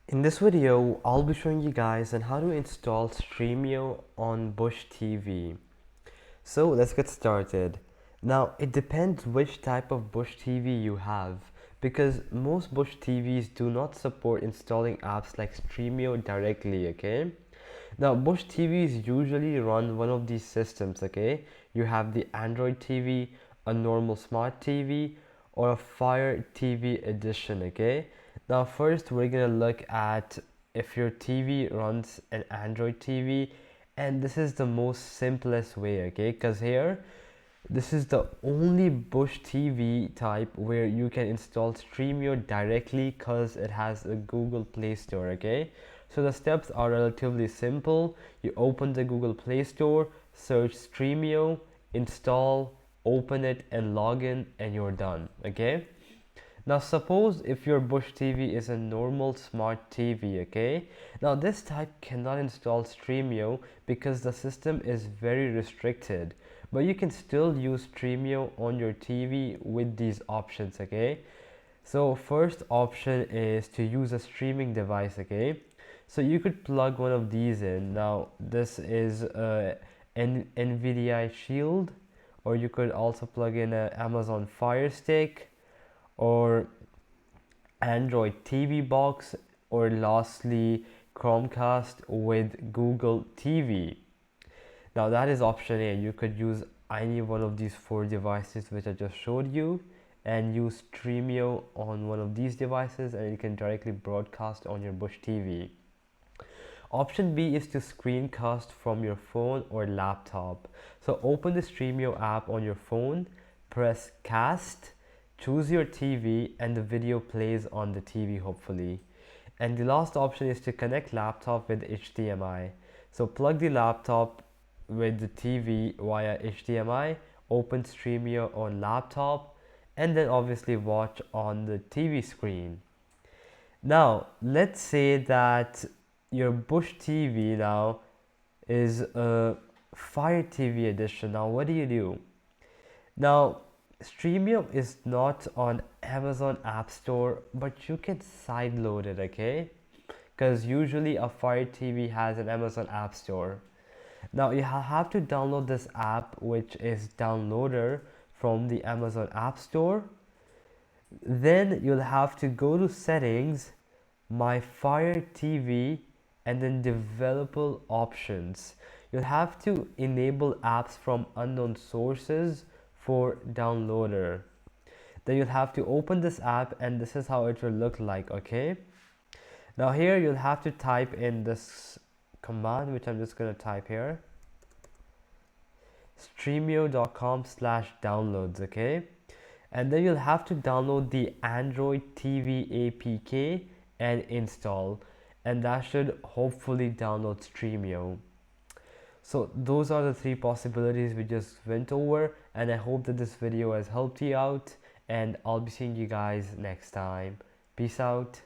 In this video, I'll be showing you guys on how to install Stremio on BushTV. So let's get started. Now, it depends which type of BushTV you have, because most BushTVs do not support installing apps like Stremio directly, okay? Now, BushTVs usually run one of these systems, okay? You have the Android TV, a normal smart TV, or a Fire TV edition, okay? Now, first we're gonna look at if your TV runs an Android TV, and this is the most simplest way, okay? Because here, this is the only Bush TV type where you can install Stremio directly because it has a Google Play Store, okay? So the steps are relatively simple. You open the Google Play Store, search Stremio, install, open it and log in and you're done, okay? Now suppose if your Bush TV is a normal smart TV, okay? Now this type cannot install Stremio because the system is very restricted. But you can still use Stremio on your TV with these options, okay? So first option is to use a streaming device, okay? So you could plug one of these in. Now this is an NVIDIA Shield, or you could also plug in a Amazon Fire Stick, or Android TV box, or lastly Chromecast with Google TV. Now that is option A. You could use any one of these four devices which I just showed you and use Stremio on one of these devices and you can directly broadcast on your Bush TV. Option B is to screencast from your phone or laptop. So open the Stremio app on your phone, press cast, choose your TV and the video plays on the TV hopefully. And the last option is to connect laptop with HDMI. So plug the laptop with the TV via HDMI, open Stremio on laptop, and then obviously watch on the TV screen. Now, let's say that your Bush TV now is a Fire TV edition. Now, what do? Now, Stremio is not on Amazon App Store, but you can sideload it, okay? Because usually a Fire TV has an Amazon App Store. Now you have to download this app, which is Downloader, from the Amazon App Store. Then you'll have to go to Settings, My Fire TV, and then Developer Options. You'll have to enable apps from unknown sources for Downloader. Then you'll have to open this app and this is how it will look like, okay? Now here you'll have to type in this command, which I'm just going to type here, stremio.com/downloads, okay? And then you'll have to download the Android TV APK and install, and that should hopefully download Stremio. So those are the three possibilities we just went over, and I hope that this video has helped you out, and I'll be seeing you guys next time. Peace out.